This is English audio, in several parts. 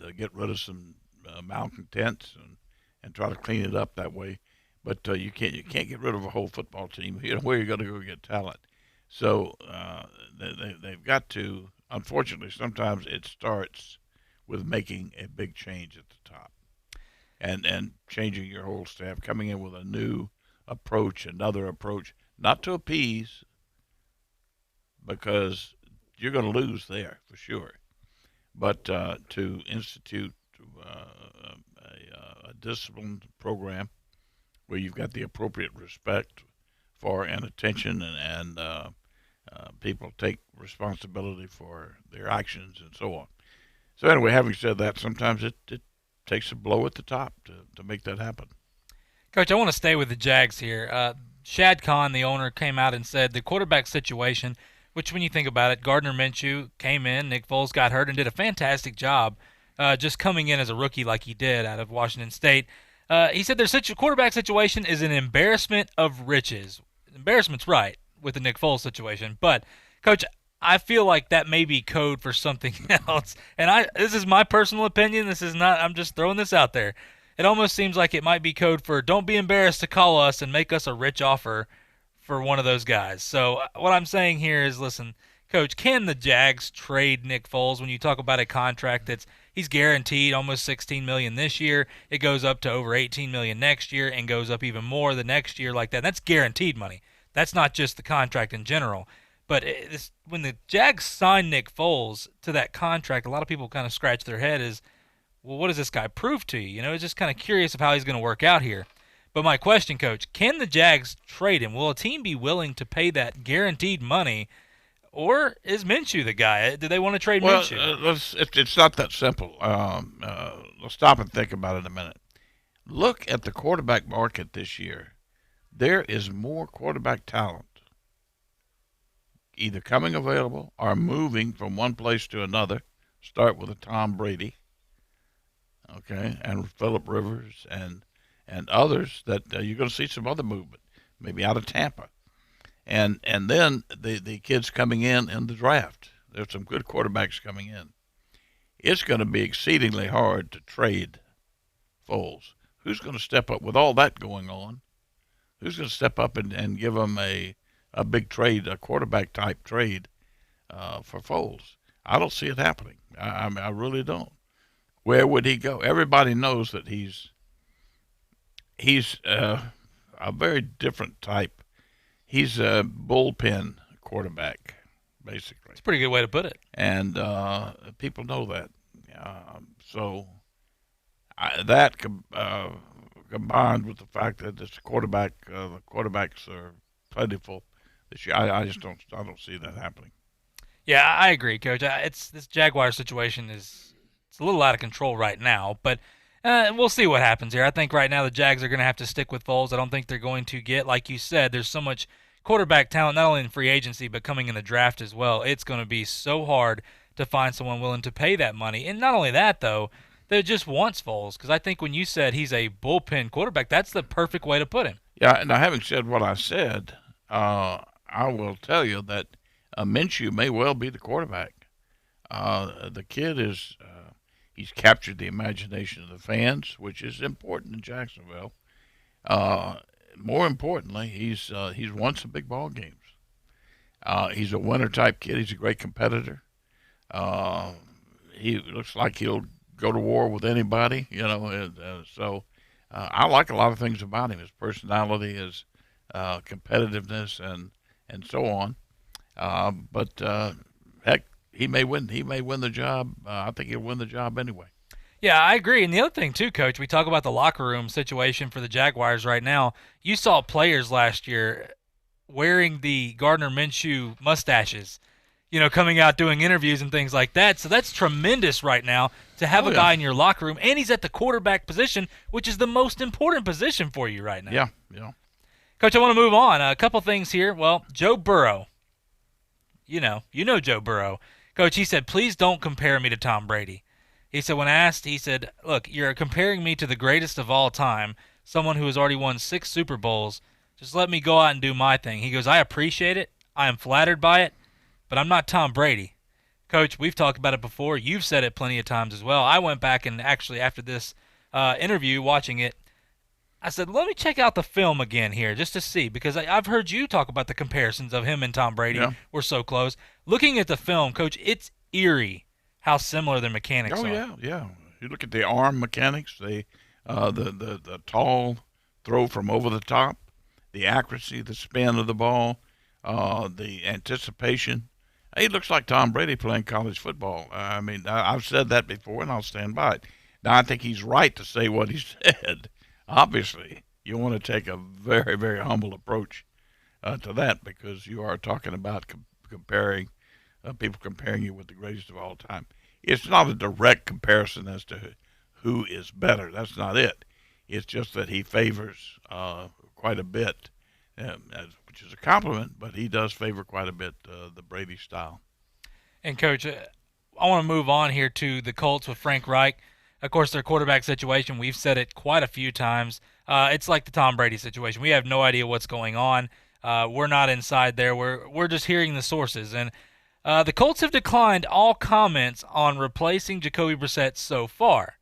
and get rid of some malcontents and try to clean it up that way. But you can't get rid of a whole football team. You know where you're going to go get talent. So they've got to. Unfortunately, sometimes it starts with making a big change at the top and changing your whole staff, coming in with a new approach, another approach, not to appease, because you're going to lose there for sure, but to institute a disciplined program where you've got the appropriate respect for and attention and people take responsibility for their actions and so on. So anyway, having said that, sometimes it takes a blow at the top to make that happen. Coach, I want to stay with the Jags here. Shad Khan, the owner, came out and said the quarterback situation, which when you think about it, Gardner Minshew came in, Nick Foles got hurt and did a fantastic job just coming in as a rookie like he did out of Washington State. He said their quarterback situation is an embarrassment of riches. Embarrassment's right with the Nick Foles situation, but Coach, I feel like that may be code for something else. And this is my personal opinion. This is not. I'm just throwing this out there. It almost seems like it might be code for don't be embarrassed to call us and make us a rich offer for one of those guys. So what I'm saying here is, listen, Coach, can the Jags trade Nick Foles when you talk about a contract that's he's guaranteed almost $16 million this year, it goes up to over $18 million next year and goes up even more the next year like that. That's guaranteed money. That's not just the contract in general. But when the Jags signed Nick Foles to that contract, a lot of people kind of scratch their head as, well, what does this guy prove to you? You know, it's just kind of curious of how he's going to work out here. But my question, Coach, can the Jags trade him? Will a team be willing to pay that guaranteed money, or is Minshew the guy? Do they want to trade Well, Minshew? it's not that simple. Let's stop and think about it a minute. Look at the quarterback market this year. There is more quarterback talent either coming available or moving from one place to another. Start with a Tom Brady, okay, and Philip Rivers and others that you're going to see some other movement, maybe out of Tampa, and then the kids coming in the draft. There's some good quarterbacks coming in. It's going to be exceedingly hard to trade Foles. Who's going to step up with all that going on? Who's going to step up and give them a big trade, a quarterback type trade for Foles? I don't see it happening. I really don't. Where would he go? Everybody knows that he's a very different type. He's a bullpen quarterback, basically, It's a pretty good way to put it. and people know that. So that combined with the fact that it's quarterback, the quarterbacks are plentiful this year. I just don't see that happening. Yeah, I agree, Coach. It's this Jaguar situation is it's a little out of control right now, but we'll see what happens here. I think right now the Jags are going to have to stick with Foles. I don't think they're going to get, like you said, there's so much quarterback talent, not only in free agency, but coming in the draft as well. It's going to be so hard to find someone willing to pay that money. And not only that, though, that just wants Foles. Because I think when you said he's a bullpen quarterback, that's the perfect way to put him. Yeah. Now, having said what I said, I will tell you that Minshew may well be the quarterback. The kid is he's captured the imagination of the fans, which is important in Jacksonville. Uh, More importantly, he's won some big ball games. He's a winner type kid. He's a great competitor. Uh, he looks like he'll go to war with anybody, you know. So I like a lot of things about him: his personality, his competitiveness, and so on. But heck, he may win. He may win the job. I think he'll win the job anyway. Yeah, I agree. And the other thing, too, Coach, we talk about the locker room situation for the Jaguars right now. You saw players last year wearing the Gardner Minshew mustaches, coming out doing interviews and things like that. So that's tremendous right now to have Oh a yeah, guy in your locker room, and he's at the quarterback position, which is the most important position for you right now. yeah, yeah. Coach, I want to move on. A couple things here. Well, Joe Burrow. You know Joe Burrow. Coach, he said, please don't compare me to Tom Brady. He said, when asked, he said, look, you're comparing me to the greatest of all time, someone who has already won 6 Super Bowls. Just let me go out and do my thing. He goes, I appreciate it. I am flattered by it, but I'm not Tom Brady. Coach, we've talked about it before. You've said it plenty of times as well. I went back and actually after this interview, watching it, I said, let me check out the film again here just to see, because I've heard you talk about the comparisons of him and Tom Brady Yeah. were so close. Looking at the film, Coach, it's eerie how similar their mechanics Oh are. yeah, yeah. You look at the arm mechanics, the tall throw from over the top, the accuracy, the spin of the ball, the anticipation. He looks like Tom Brady playing college football. I mean, I've said that before, and I'll stand by it. Now, I think he's right to say what he said. Obviously, you want to take a very, very humble approach to that because you are talking about comparing people comparing you with the greatest of all time. It's not a direct comparison as to who is better. That's not it. It's just that he favors quite a bit, which is a compliment, but he does favor quite a bit the Brady style. And Coach, I want to move on here to the Colts with Frank Reich. Of course, their quarterback situation, we've said it quite a few times. It's like the Tom Brady situation. We have no idea what's going on. We're not inside there. We're just hearing the sources. And the Colts have declined all comments on replacing Jacoby Brissett so far.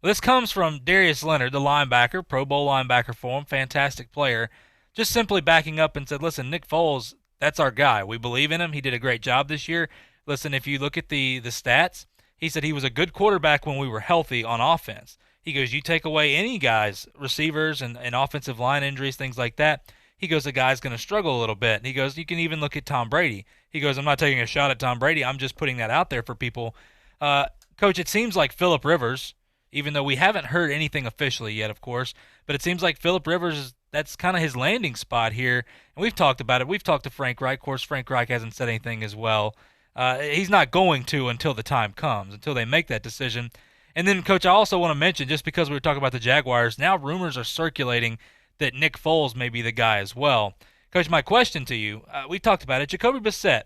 This comes from Darius Leonard, the linebacker, Pro Bowl linebacker for him, fantastic player, just simply backing up and said, listen, Nick Foles, that's our guy. We believe in him. He did a great job this year. Listen, if you look at the stats, he said he was a good quarterback when we were healthy on offense. He goes, you take away any guys, receivers and offensive line injuries, things like that, he goes, the guy's going to struggle a little bit. And he goes, you can even look at Tom Brady. He goes, I'm not taking a shot at Tom Brady. I'm just putting that out there for people. Coach, it seems like Phillip Rivers, even though we haven't heard anything officially yet, of course, but it seems like Phillip Rivers, that's kind of his landing spot here. And we've talked about it. We've talked to Frank Reich. Of course, Frank Reich hasn't said anything as well. He's not going to until the time comes, until they make that decision. And then, Coach, I also want to mention, just because we were talking about the Jaguars, now rumors are circulating that Nick Foles may be the guy as well. Coach, my question to you, we talked about it. Jacoby Brissett,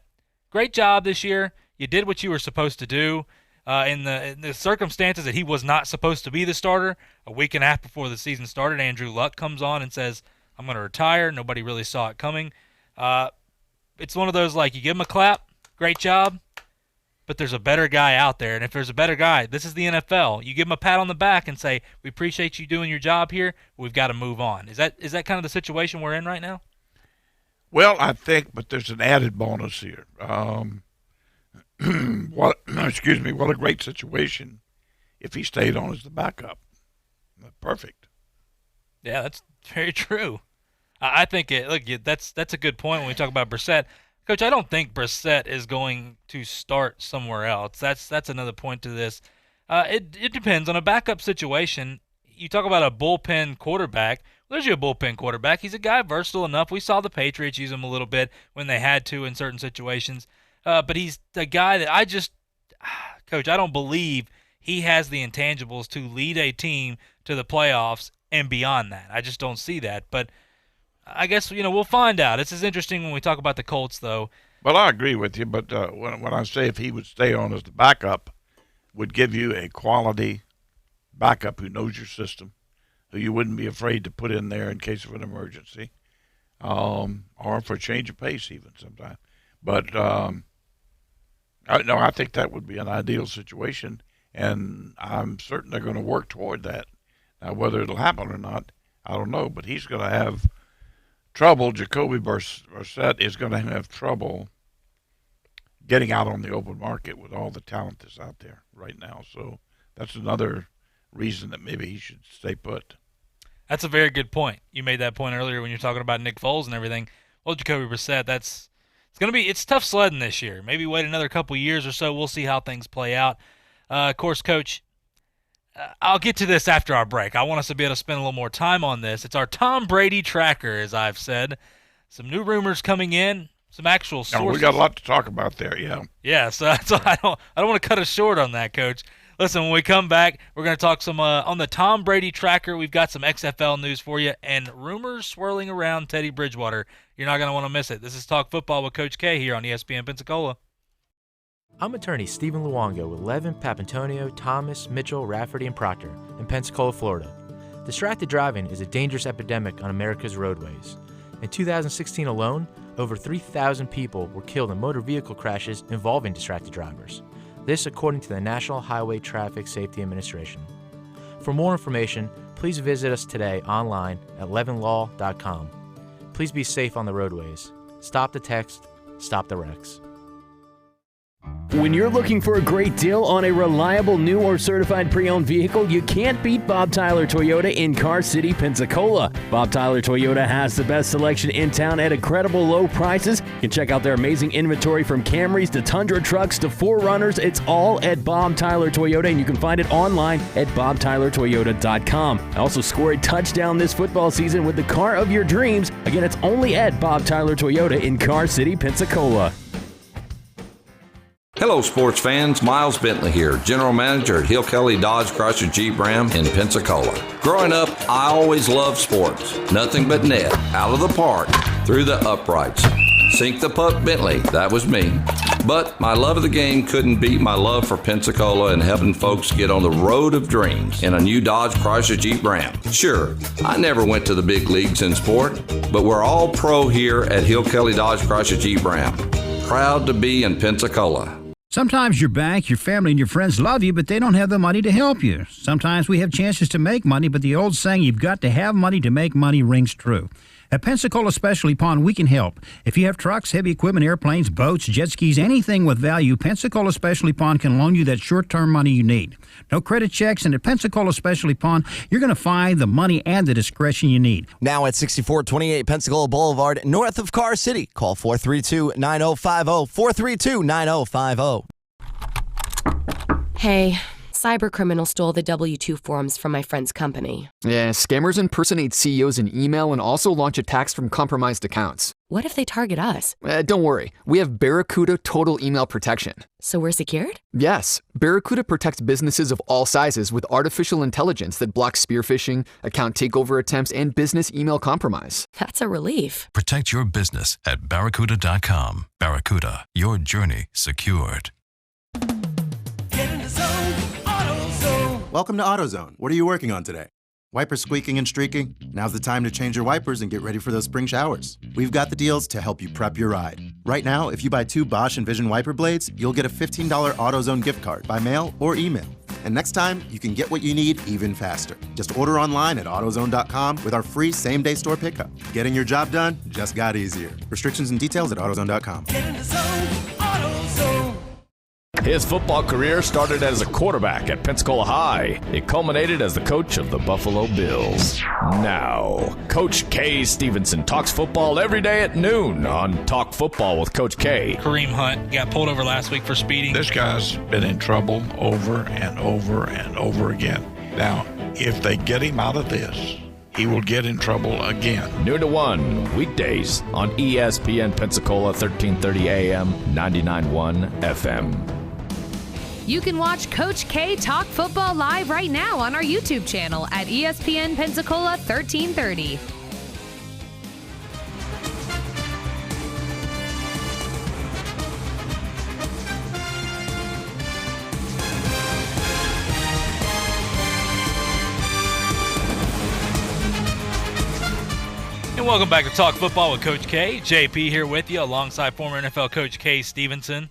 great job this year. You did what you were supposed to do. In the circumstances that he was not supposed to be the starter, a week and a half before the season started, Andrew Luck comes on and says, I'm going to retire. Nobody really saw it coming. It's one of those, like, you give him a clap, great job, but there's a better guy out there. And if there's a better guy, this is the NFL. You give him a pat on the back and say, we appreciate you doing your job here. We've got to move on. Is that kind of the situation we're in right now? Well, I think, but there's an added bonus here. What a great situation if he stayed on as the backup. Perfect. Yeah, that's very true. I think that's a good point when we talk about Brissett. Coach, I don't think Brissett is going to start somewhere else. That's another point to this. It depends on a backup situation. You talk about a bullpen quarterback. Well, there's your bullpen quarterback. He's a guy versatile enough. We saw the Patriots use him a little bit when they had to in certain situations. But he's the guy that Coach, I don't believe he has the intangibles to lead a team to the playoffs and beyond that. I just don't see that. But I guess, we'll find out. This is interesting when we talk about the Colts, though. Well, I agree with you, but when I say if he would stay on as the backup, would give you a quality backup who knows your system, who you wouldn't be afraid to put in there in case of an emergency, or for a change of pace even sometimes. But I think that would be an ideal situation, and I'm certain they're going to work toward that. Now, whether it'll happen or not, I don't know, but he's going to have trouble. Jacoby Brissett is going to have trouble getting out on the open market with all the talent that's out there right now. So that's another reason that maybe he should stay put. That's a very good point. You made that point earlier when you're talking about Nick Foles and everything. Well, Jacoby Brissett, it's tough sledding this year. Maybe wait another couple years or so. We'll see how things play out. Of course, Coach, I'll get to this after our break. I want us to be able to spend a little more time on this. It's our Tom Brady tracker, as I've said. Some new rumors coming in, some actual sources. Oh, we got a lot to talk about there, yeah. Yeah, so I don't want to cut us short on that, Coach. Listen, when we come back, we're going to talk some on the Tom Brady tracker. We've got some XFL news for you and rumors swirling around Teddy Bridgewater. You're not going to want to miss it. This is Talk Football with Coach K here on ESPN Pensacola. I'm attorney Stephen Luongo with Levin, Papantonio, Thomas, Mitchell, Rafferty, and Proctor in Pensacola, Florida. Distracted driving is a dangerous epidemic on America's roadways. In 2016 alone, over 3,000 people were killed in motor vehicle crashes involving distracted drivers. This according to the National Highway Traffic Safety Administration. For more information, please visit us today online at levinlaw.com. Please be safe on the roadways. Stop the text, stop the wrecks. When you're looking for a great deal on a reliable new or certified pre-owned vehicle, you can't beat Bob Tyler Toyota in Car City, Pensacola. Bob Tyler Toyota has the best selection in town at incredible low prices. You can check out their amazing inventory from Camrys to Tundra trucks to 4Runners. It's all at Bob Tyler Toyota, and you can find it online at bobtylertoyota.com. Also score a touchdown this football season with the car of your dreams. Again, it's only at Bob Tyler Toyota in Car City, Pensacola. Hello, sports fans. Miles Bentley here, General Manager at Hill Kelly Dodge Chrysler Jeep Ram in Pensacola. Growing up, I always loved sports. Nothing but net, out of the park, through the uprights. Sink the puck Bentley, that was me. But my love of the game couldn't beat my love for Pensacola and helping folks get on the road of dreams in a new Dodge Chrysler Jeep Ram. Sure, I never went to the big leagues in sport, but we're all pro here at Hill Kelly Dodge Chrysler Jeep Ram. Proud to be in Pensacola. Sometimes your bank, your family, and your friends love you, but they don't have the money to help you. Sometimes we have chances to make money, but the old saying, you've got to have money to make money, rings true. At Pensacola Specialty Pond, we can help. If you have trucks, heavy equipment, airplanes, boats, jet skis, anything with value, Pensacola Specialty Pond can loan you that short-term money you need. No credit checks, and at Pensacola Specialty Pond, you're going to find the money and the discretion you need. Now at 6428 Pensacola Boulevard, north of Car City. Call 432-9050, 432-9050. Hey, cybercriminals stole the W-2 forms from my friend's company. Yeah, scammers impersonate CEOs in email and also launch attacks from compromised accounts. What if they target us? Don't worry, we have Barracuda Total Email Protection. So we're secured? Yes, Barracuda protects businesses of all sizes with artificial intelligence that blocks spear phishing, account takeover attempts, and business email compromise. That's a relief. Protect your business at barracuda.com. Barracuda, your journey secured. Get in the zone, AutoZone. Welcome to AutoZone. What are you working on today? Wipers squeaking and streaking? Now's the time to change your wipers and get ready for those spring showers. We've got the deals to help you prep your ride. Right now, if you buy 2 Bosch Envision wiper blades, you'll get a $15 AutoZone gift card by mail or email. And next time, you can get what you need even faster. Just order online at AutoZone.com with our free same-day store pickup. Getting your job done just got easier. Restrictions and details at AutoZone.com. Get in the zone, AutoZone. His football career started as a quarterback at Pensacola High. It culminated as the coach of the Buffalo Bills. Now, Coach K. Stevenson talks football every day at noon on Talk Football with Coach K. Kareem Hunt got pulled over last week for speeding. This guy's been in trouble over and over and over again. Now, if they get him out of this, he will get in trouble again. Noon to 1, weekdays on ESPN Pensacola 1330 AM, 99.1 FM. You can watch Coach K talk football live right now on our YouTube channel at ESPN Pensacola 1330. And welcome back to Talk Football with Coach K. JP here with you alongside former NFL coach K. Stevenson.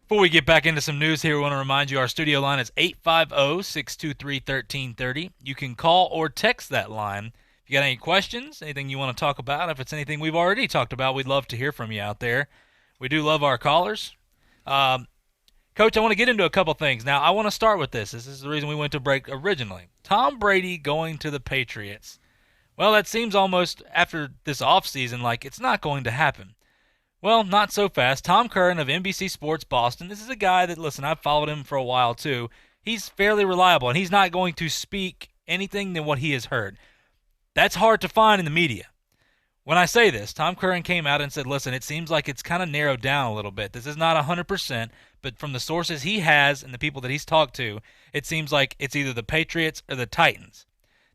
Before we get back into some news here, we want to remind you our studio line is 850-623-1330. You can call or text that line. If you got any questions, anything you want to talk about, if it's anything we've already talked about, we'd love to hear from you out there. We do love our callers. Coach, I want to get into a couple things. Now, I want to start with this. This is the reason we went to break originally. Tom Brady going to the Patriots. Well, that seems almost, after this offseason, like it's not going to happen. Well, not so fast. Tom Curran of NBC Sports Boston. This is a guy that, listen, I've followed him for a while too. He's fairly reliable, and he's not going to speak anything than what he has heard. That's hard to find in the media. When I say this, Tom Curran came out and said, listen, it seems like it's kind of narrowed down a little bit. This is not 100%, but from the sources he has and the people that he's talked to, it seems like it's either the Patriots or the Titans.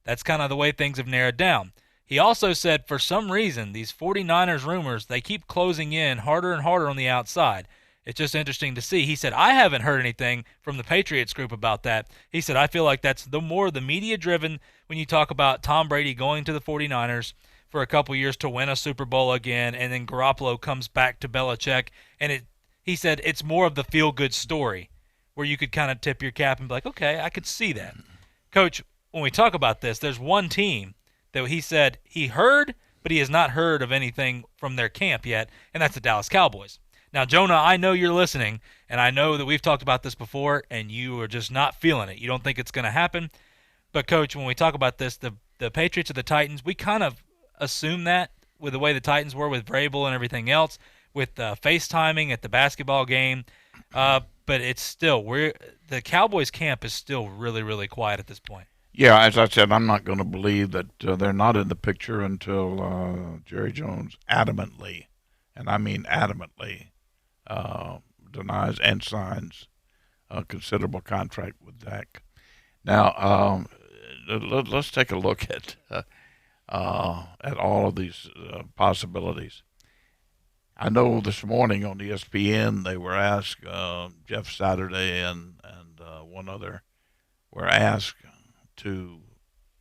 That's kind of the way things have narrowed down. He also said for some reason these 49ers rumors, they keep closing in harder and harder on the outside. It's just interesting to see. He said, I haven't heard anything from the Patriots group about that. He said, I feel like that's the more the media-driven when you talk about Tom Brady going to the 49ers. for a couple years to win a Super Bowl again, and then Garoppolo comes back to Belichick, and he said it's more of the feel-good story where you could kind of tip your cap and be like, okay, I could see that. Coach, when we talk about this, there's one team that he said he heard, but he has not heard of anything from their camp yet, and that's the Dallas Cowboys. Now, Jonah, I know you're listening, and I know that we've talked about this before, and you are just not feeling it. You don't think it's going to happen. But, Coach, when we talk about this, the Patriots or the Titans, we kind of assume that with the way the Titans were with Vrabel and everything else, with FaceTiming at the basketball game. But it's still, the Cowboys camp is still really, really quiet at this point. Yeah, as I said, I'm not going to believe that they're not in the picture until Jerry Jones adamantly, and I mean adamantly, denies and signs a considerable contract with Dak. Now, let's take a look at all of these possibilities. I know this morning on ESPN they were asked, Jeff Saturday and one other were asked to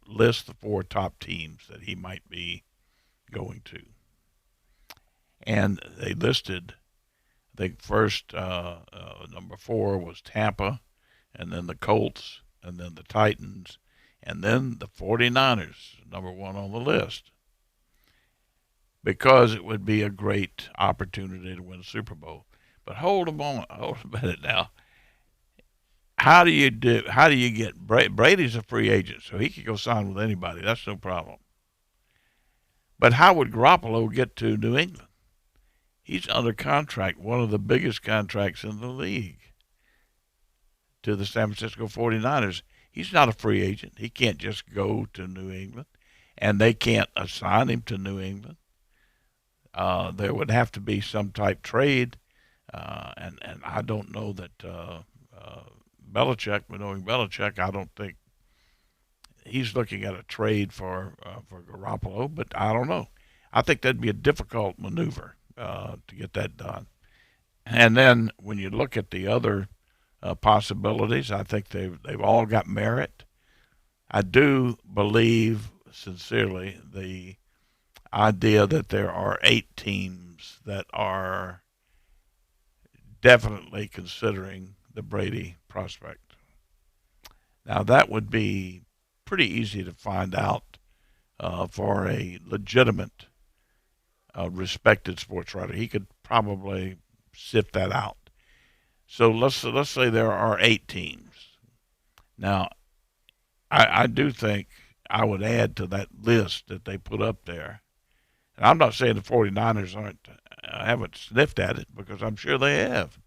list the 4 top teams that he might be going to. And they listed, I think first, number 4 was Tampa, and then the Colts, and then the Titans, and then the 49ers, number 1 on the list. Because it would be a great opportunity to win a Super Bowl. But hold a minute now. How do you get Brady's a free agent, so he could go sign with anybody. That's no problem. But how would Garoppolo get to New England? He's under contract, one of the biggest contracts in the league, to the San Francisco 49ers. He's not a free agent. He can't just go to New England, and they can't assign him to New England. There would have to be some type trade, and I don't know that Belichick, knowing Belichick, I don't think he's looking at a trade for Garoppolo, but I don't know. I think that'd be a difficult maneuver to get that done. And then when you look at the other possibilities, I think they've all got merit. I do believe sincerely the idea that there are 8 teams that are definitely considering the Brady prospect. Now, that would be pretty easy to find out for a legitimate, respected sports writer. He could probably sift that out. So let's say there are 8 teams. Now, I do think I would add to that list that they put up there. And I'm not saying the 49ers haven't sniffed at it, because I'm sure they have.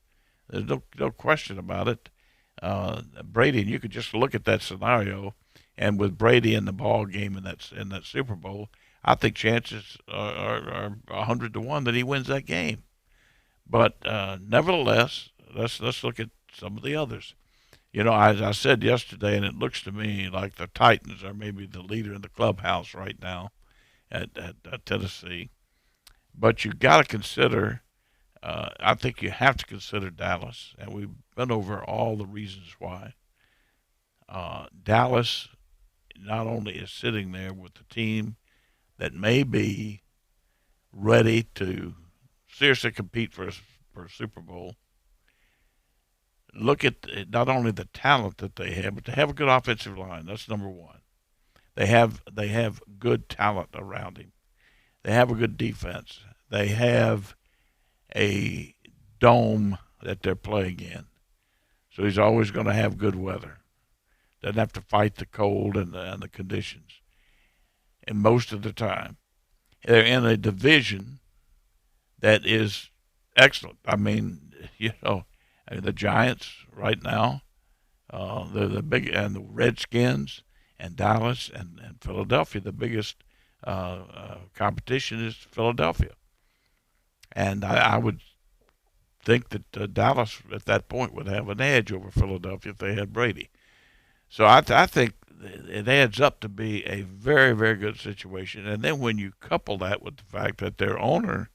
There's no question about it. Brady, and you could just look at that scenario, and with Brady in the ball game in that Super Bowl, I think chances are 100 to 1 that he wins that game. But nevertheless, let's look at some of the others. You know, as I said yesterday, and it looks to me like the Titans are maybe the leader in the clubhouse right now at Tennessee. But you got to consider, I think you have to consider Dallas, and we've been over all the reasons why. Dallas not only is sitting there with the team that may be ready to seriously compete for a Super Bowl. Look at not only the talent that they have, but they have a good offensive line. That's number 1. They have good talent around him. They have a good defense. They have a dome that they're playing in. So he's always going to have good weather. Doesn't have to fight the cold and the conditions. And most of the time, they're in a division that is excellent. I mean, the Giants right now, they're the big, and the Redskins and Dallas and Philadelphia. The biggest competition is Philadelphia. And I would think that Dallas at that point would have an edge over Philadelphia if they had Brady. So I think it adds up to be a very, very good situation. And then when you couple that with the fact that their owner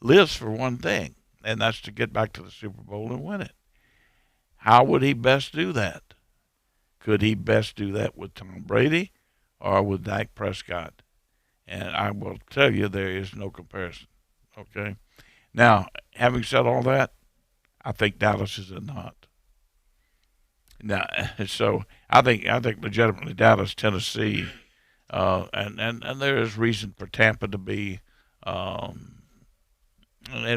lives for one thing, and that's to get back to the Super Bowl and win it. How would he best do that? Could he best do that with Tom Brady or with Dak Prescott? And I will tell you, there is no comparison. Okay. Now, having said all that, I think Dallas is in the hunt. Now, so I think legitimately Dallas, Tennessee, and there is reason for Tampa to be, and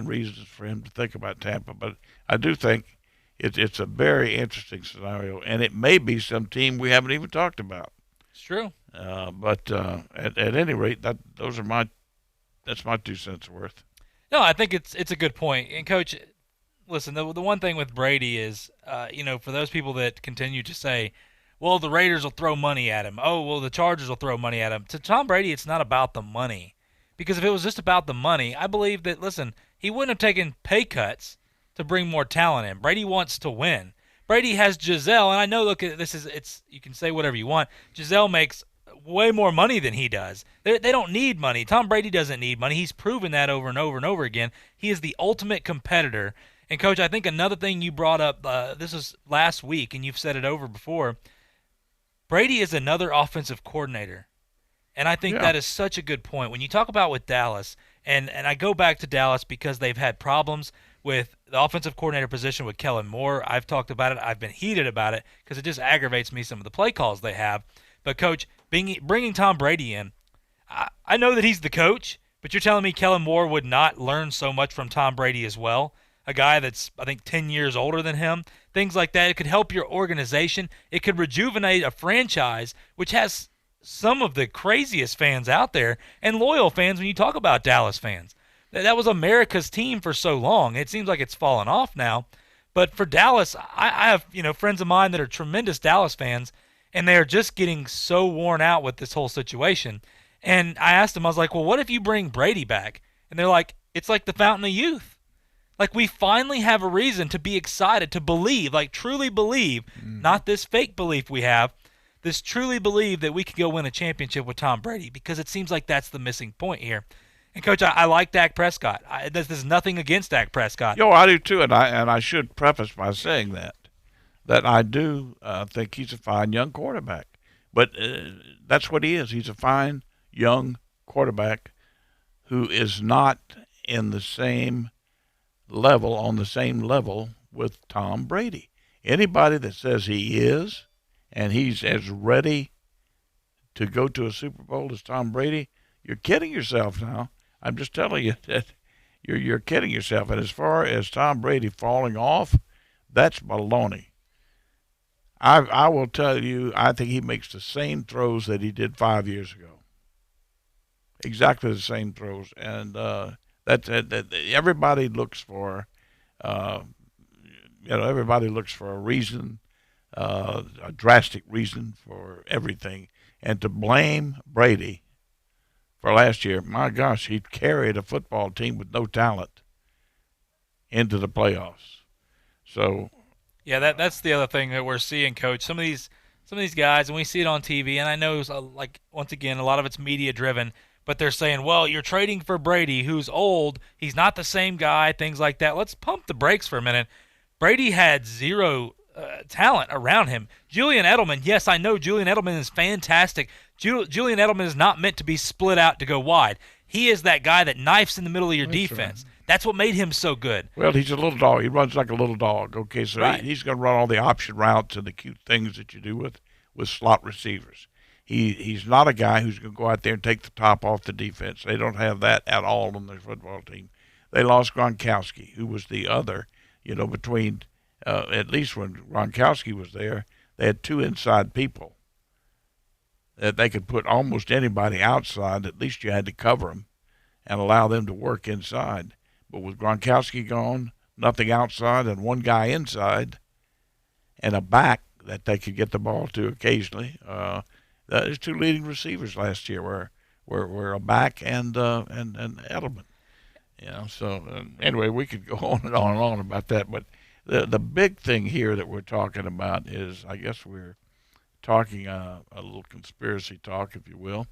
reasons for him to think about Tampa. But I do think it's a very interesting scenario, and it may be some team we haven't even talked about. It's true. But at any rate, that's my 2 cents worth. No, I think it's a good point. And Coach, listen, the one thing with Brady is, for those people that continue to say, well, the Raiders will throw money at him. Oh, well, the Chargers will throw money at him. To Tom Brady, it's not about the money. Because if it was just about the money, I believe that, listen, he wouldn't have taken pay cuts to bring more talent in. Brady wants to win. Brady has Giselle, and I know, look, you can say whatever you want. Giselle makes way more money than he does. They don't need money. Tom Brady doesn't need money. He's proven that over and over and over again. He is the ultimate competitor. And, Coach, I think another thing you brought up, this was last week, and you've said it over before, Brady is another offensive coordinator. And I think that is such a good point. When you talk about with Dallas, and I go back to Dallas because they've had problems with the offensive coordinator position with Kellen Moore. I've talked about it. I've been heated about it because it just aggravates me, some of the play calls they have. But, Coach, bringing Tom Brady in, I know that he's the coach, but you're telling me Kellen Moore would not learn so much from Tom Brady as well? A guy that's, I think, 10 years older than him. Things like that. It could help your organization. It could rejuvenate a franchise, which has some of the craziest fans out there and loyal fans when you talk about Dallas fans. That was America's team for so long. It seems like it's fallen off now. But for Dallas, I have friends of mine that are tremendous Dallas fans, and they're just getting so worn out with this whole situation. And I asked them, I was like, well, what if you bring Brady back? And they're like, it's like the fountain of youth. Like, we finally have a reason to be excited, to believe, like truly believe, not this fake belief we have, this truly believe that we could go win a championship with Tom Brady, because it seems like that's the missing point here. And, Coach, I like Dak Prescott. There's nothing against Dak Prescott. Yo, I do too, and I should preface by saying that I do think he's a fine young quarterback. But that's what he is. He's a fine young quarterback who is not on the same level with Tom Brady. Anybody that says he is, and he's as ready to go to a Super Bowl as Tom Brady, you're kidding yourself now. I'm just telling you that you're kidding yourself. And as far as Tom Brady falling off, that's baloney. I will tell you, I think he makes the same throws that he did 5 years ago. Exactly the same throws. And that everybody looks for, everybody looks for a reason, a drastic reason for everything. And to blame Brady for last year, my gosh, he carried a football team with no talent into the playoffs. So, yeah, that's the other thing that we're seeing, Coach. Some of these guys, and we see it on TV, and I know, once again, a lot of it's media driven, but they're saying, well, you're trading for Brady, who's old, he's not the same guy, things like that. Let's pump the brakes for a minute. Brady had zero talent around him. Julian Edelman, yes, I know Julian Edelman is fantastic. Julian Edelman is not meant to be split out to go wide. He is that guy that knifes in the middle of your defense. Right. That's what made him so good. Well, he's a little dog. He runs like a little dog. Okay, so right. He's going to run all the option routes and the cute things that you do with slot receivers. He's not a guy who's going to go out there and take the top off the defense. They don't have that at all on their football team. They lost Gronkowski, who was the other, between at least when Gronkowski was there, they had two inside people that they could put almost anybody outside. At least you had to cover them and allow them to work inside. But with Gronkowski gone, nothing outside and one guy inside and a back that they could get the ball to occasionally. There's two leading receivers last year were a back and Edelman. So anyway, we could go on and on and on about that. But the big thing here that we're talking about is, I guess we're talking a little conspiracy talk, if you will.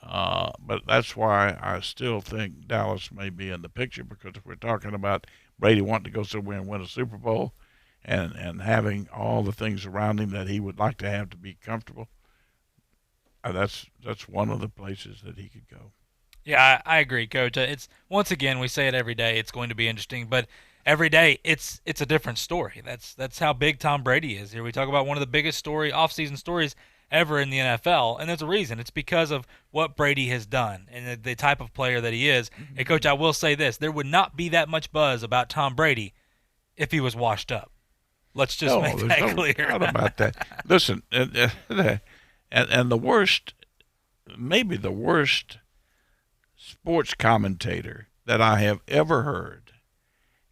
But that's why I still think Dallas may be in the picture, because if we're talking about Brady wanting to go somewhere and win a Super Bowl and having all the things around him that he would like to have to be comfortable, that's one of the places that he could go. Yeah, I agree, Coach. It's once again we say it every day. It's going to be interesting, but every day it's a different story. That's how big Tom Brady is. Here we talk about one of the biggest offseason stories ever in the NFL, and there's a reason. It's because of what Brady has done and the type of player that he is. Mm-hmm. And Coach, I will say this: there would not be that much buzz about Tom Brady if he was washed up. Let's just make that clear. No doubt about that. Listen, and the worst, maybe the worst sports commentator that I have ever heard,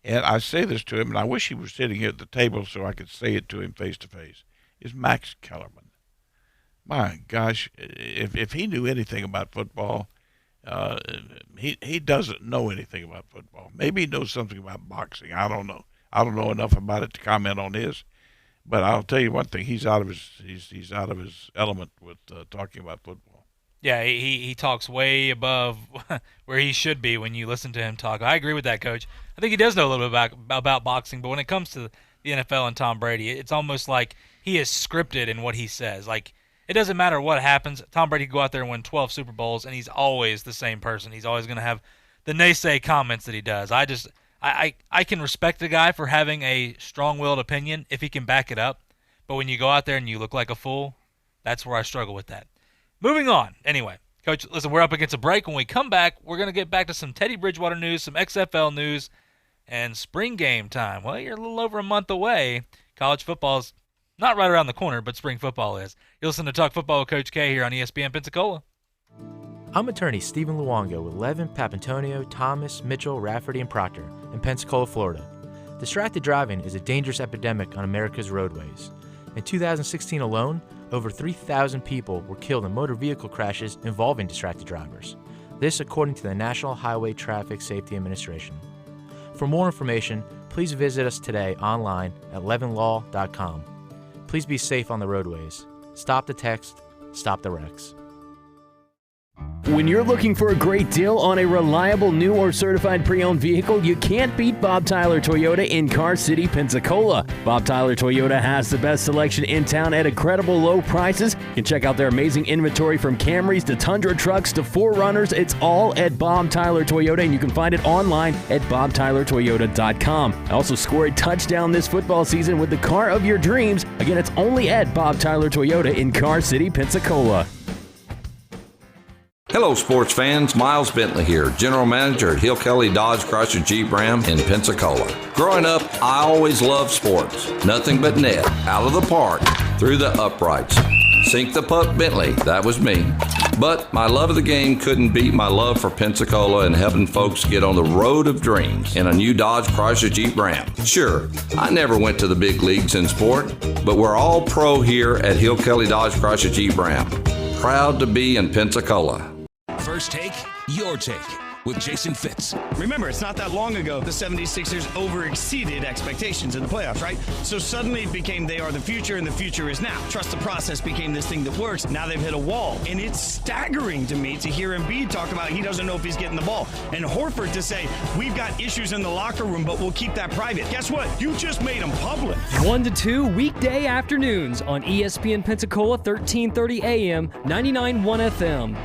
and I say this to him, and I wish he was sitting here at the table so I could say it to him face to face, is Max Kellerman. My gosh, if he knew anything about football, he doesn't know anything about football. Maybe he knows something about boxing. I don't know. I don't know enough about it to comment on his, but I'll tell you one thing: he's out of his element with talking about football. Yeah, he talks way above where he should be when you listen to him talk. I agree with that, Coach. I think he does know a little bit about boxing, but when it comes to the NFL and Tom Brady, it's almost like he is scripted in what he says. Like, it doesn't matter what happens. Tom Brady could go out there and win 12 Super Bowls, and he's always the same person. He's always going to have the naysay comments that he does. I can respect the guy for having a strong-willed opinion if he can back it up, but when you go out there and you look like a fool, that's where I struggle with that. Moving on. Anyway, Coach, listen, we're up against a break. When we come back, we're going to get back to some Teddy Bridgewater news, some XFL news, and spring game time. Well, you're a little over a month away. College football's not right around the corner, but spring football is. You're listening to Talk Football with Coach K here on ESPN Pensacola. I'm attorney Stephen Luongo with Levin, Papantonio, Thomas, Mitchell, Rafferty, and Proctor in Pensacola, Florida. Distracted driving is a dangerous epidemic on America's roadways. In 2016 alone, over 3,000 people were killed in motor vehicle crashes involving distracted drivers. This according to the National Highway Traffic Safety Administration. For more information, please visit us today online at levinlaw.com. Please be safe on the roadways. Stop the text, stop the wrecks. When you're looking for a great deal on a reliable new or certified pre-owned vehicle, you can't beat Bob Tyler Toyota in Car City, Pensacola. Bob Tyler Toyota has the best selection in town at incredible low prices. You can check out their amazing inventory from Camrys to Tundra trucks to 4Runners. It's all at Bob Tyler Toyota, and you can find it online at bobtylertoyota.com. Also score a touchdown this football season with the car of your dreams. Again, it's only at Bob Tyler Toyota in Car City, Pensacola. Hello, sports fans. Miles Bentley here, General Manager at Hill Kelly Dodge Chrysler Jeep Ram in Pensacola. Growing up, I always loved sports. Nothing but net, out of the park, through the uprights. Sink the puck Bentley, that was me. But my love of the game couldn't beat my love for Pensacola and helping folks get on the road of dreams in a new Dodge Chrysler Jeep Ram. Sure, I never went to the big leagues in sport, but we're all pro here at Hill Kelly Dodge Chrysler Jeep Ram. Proud to be in Pensacola. First Take, Your Take, with Jason Fitz. Remember, it's not that long ago the 76ers over-exceeded expectations in the playoffs, right? So suddenly it became they are the future and the future is now. Trust the process became this thing that works. Now they've hit a wall. And it's staggering to me to hear Embiid talk about he doesn't know if he's getting the ball. And Horford to say, we've got issues in the locker room, but we'll keep that private. Guess what? You just made them public. 1 to 2 weekday afternoons on ESPN Pensacola 1330 AM, 99.1 FM.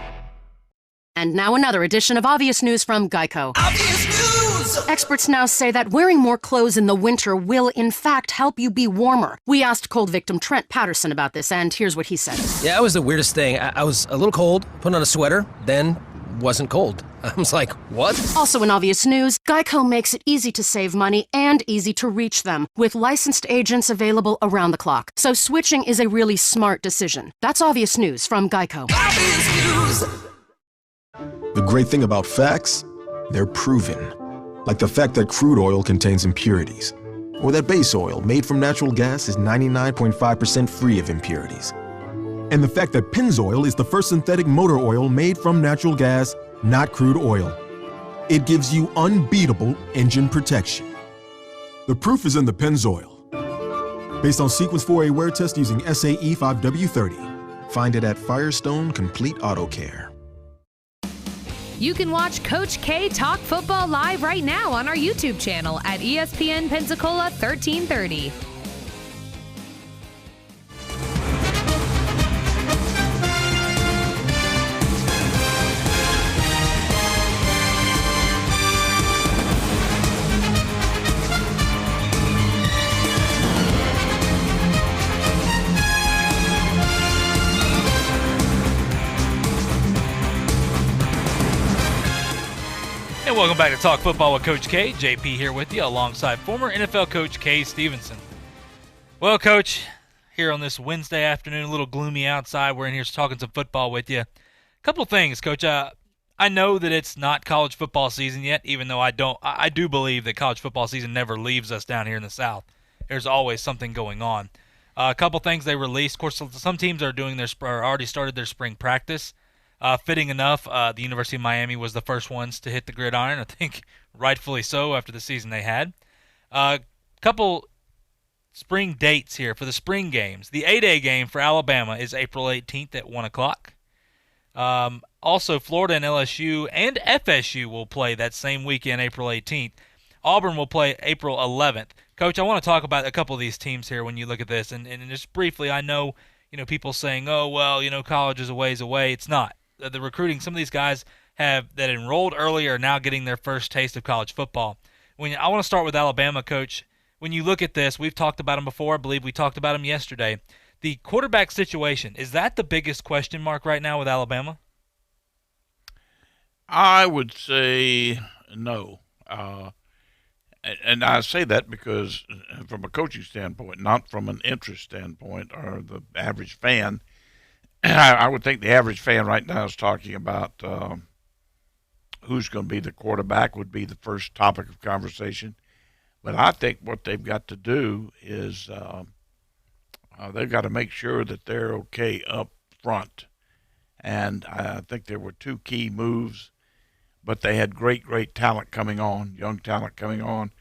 And now another edition of Obvious News from Geico. Obvious News! Experts now say that wearing more clothes in the winter will, in fact, help you be warmer. We asked cold victim Trent Patterson about this, and here's what he said. Yeah, it was the weirdest thing. I was a little cold, put on a sweater, then wasn't cold. I was like, what? Also in Obvious News, Geico makes it easy to save money and easy to reach them, with licensed agents available around the clock. So switching is a really smart decision. That's Obvious News from Geico. Obvious News! The great thing about facts, they're proven. Like the fact that crude oil contains impurities, or that base oil made from natural gas is 99.5% free of impurities. And the fact that Pennzoil is the first synthetic motor oil made from natural gas, not crude oil. It gives you unbeatable engine protection. The proof is in the Pennzoil. Based on Sequence 4A wear test using SAE 5W30. Find it at Firestone Complete Auto Care. You can watch Coach K talk football live right now on our YouTube channel at ESPN Pensacola 1330. welcome back to Talk Football with Coach K. JP here with you alongside former NFL coach Kay Stevenson. Well, Coach, here on this Wednesday afternoon, a little gloomy outside. We're in here talking some football with you. A couple of things, Coach. I know that it's not college football season yet, even though I do believe that college football season never leaves us down here in the South. There's always something going on. A couple things they released. Of course, some teams are already started their spring practice. Fitting enough, the University of Miami was the first ones to hit the gridiron. I think rightfully so after the season they had. Couple spring dates here for the spring games. The 8A game for Alabama is April 18th at 1 o'clock. Also, Florida and LSU and FSU will play that same weekend, April 18th. Auburn will play April 11th. Coach, I want to talk about a couple of these teams here when you look at this. And just briefly, I know, people saying, oh, well, college is a ways away. It's not. The recruiting, some of these guys that enrolled earlier are now getting their first taste of college football. I want to start with Alabama, Coach. When you look at this, we've talked about them before. I believe we talked about them yesterday. The quarterback situation, is that the biggest question mark right now with Alabama? I would say no. And I say that because from a coaching standpoint, not from an interest standpoint or the average fan, I would think the average fan right now is talking about who's going to be the quarterback would be the first topic of conversation. But I think what they've got to do is they've got to make sure that they're okay up front. And I think there were two key moves, but they had great talent coming on, young talent coming on.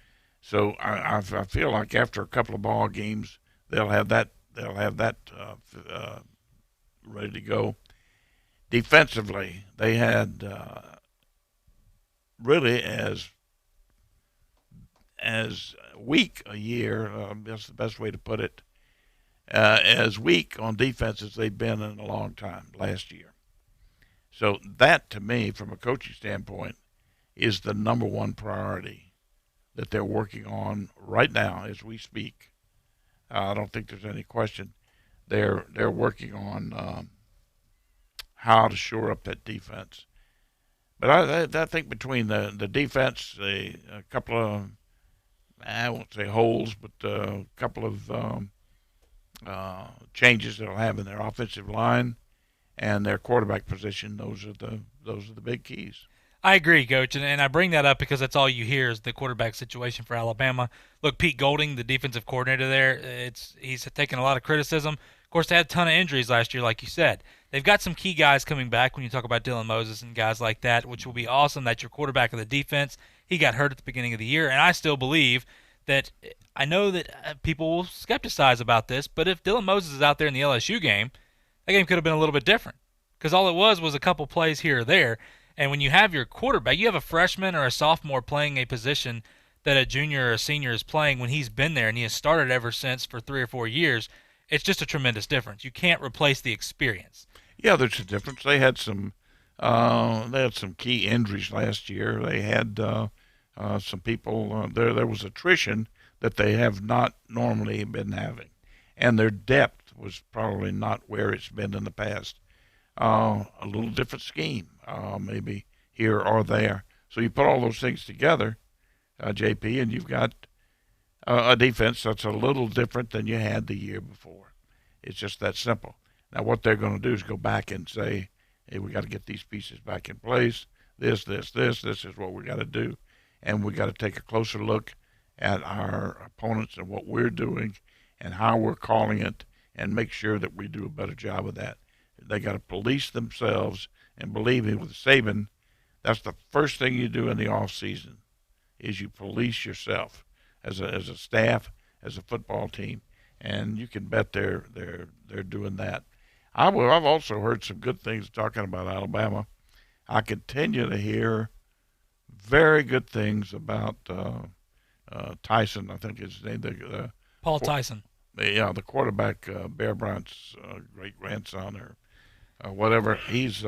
So I feel like after a couple of ball games, they'll have that ready to go. Defensively, they had really as weak a year. That's the best way to put it. As weak on defense as they've been in a long time last year. So that, to me, from a coaching standpoint, is the number one priority that they're working on right now as we speak. I don't think there's any question. They're working on how to shore up that defense. But I think between the defense, a couple of, I won't say holes, but a couple of changes they'll have in their offensive line and their quarterback position, those are the big keys. I agree, Coach, and I bring that up because that's all you hear is the quarterback situation for Alabama. Look, Pete Golding, the defensive coordinator there, he's taken a lot of criticism. Of course, they had a ton of injuries last year, like you said. They've got some key guys coming back when you talk about Dylan Moses and guys like that, which will be awesome. That's your quarterback of the defense. He got hurt at the beginning of the year, and I still believe that I know that people will skepticize about this, but if Dylan Moses is out there in the LSU game, that game could have been a little bit different because all it was a couple plays here or there. And when you have your quarterback, you have a freshman or a sophomore playing a position that a junior or a senior is playing when he's been there and he has started ever since for 3 or 4 years. It's just a tremendous difference. You can't replace the experience. Yeah, there's a difference. They had some key injuries last year. They had some people there was attrition that they have not normally been having, and their depth was probably not where it's been in the past. A little different scheme, maybe here or there. So you put all those things together, JP, and you've got a defense that's a little different than you had the year before. It's just that simple. Now what they're going to do is go back and say, hey, we got to get these pieces back in place. This is what we got to do. And we got to take a closer look at our opponents and what we're doing and how we're calling it and make sure that we do a better job of that. They got to police themselves, and believe me, with Saban, that's the first thing you do in the off season is you police yourself as a staff, as a football team, and you can bet they're doing that. I've also heard some good things talking about Alabama. I continue to hear very good things about Tyson, I think his name. Paul Tyson. Yeah, the quarterback, Bear Bryant's great-grandson or whatever. He's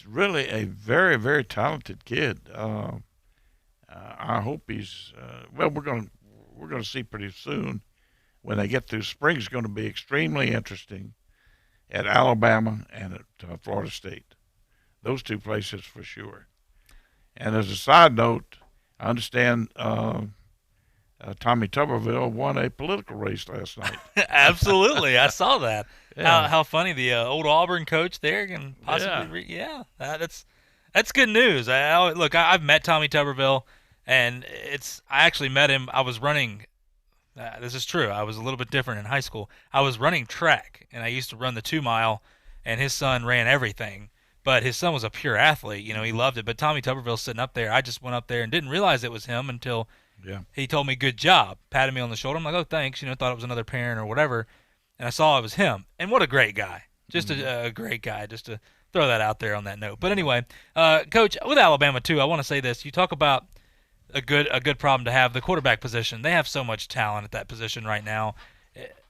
really a very, very talented kid. I hope he's well. We're going to see pretty soon when they get through. Spring's going to be extremely interesting at Alabama and at Florida State. Those two places for sure. And as a side note, I understand Tommy Tuberville won a political race last night. Absolutely, I saw that. Yeah. How funny the old Auburn coach there can possibly. That's good news. I've met Tommy Tuberville, and I actually met him. I was running. This is true. I was a little bit different in high school. I was running track, and I used to run the 2 mile, and his son ran everything. But his son was a pure athlete. He loved it. But Tommy Tuberville's sitting up there. I just went up there and didn't realize it was him until he told me good job, patted me on the shoulder. I'm like, oh, thanks. Thought it was another parent or whatever. And I saw it was him. And what a great guy. Just a great guy, just to throw that out there on that note. But anyway, Coach, with Alabama, too, I want to say this. You talk about a good problem to have, the quarterback position. They have so much talent at that position right now.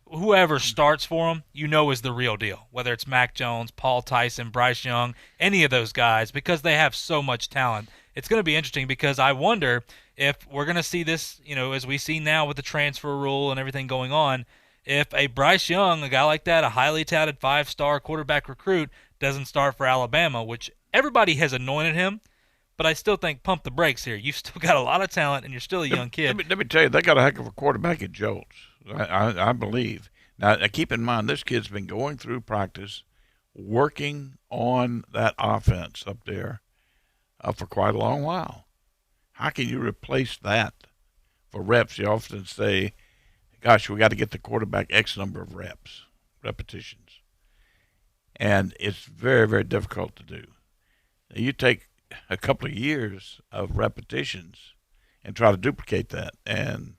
Whoever starts for them, is the real deal, whether it's Mac Jones, Paul Tyson, Bryce Young, any of those guys, because they have so much talent. It's going to be interesting because I wonder if we're going to see this, as we see now with the transfer rule and everything going on, if a Bryce Young, a guy like that, a highly touted 5-star quarterback recruit, doesn't start for Alabama, which everybody has anointed him, but I still think pump the brakes here. You've still got a lot of talent, and you're still a young kid. Let me tell you, they got a heck of a quarterback at Jolts, I believe. Now, keep in mind, this kid's been going through practice, working on that offense up there for quite a long while. How can you replace that for reps? You often say, gosh, we got to get the quarterback X number of repetitions. And it's very, very difficult to do. Now, you take a couple of years of repetitions and try to duplicate that, and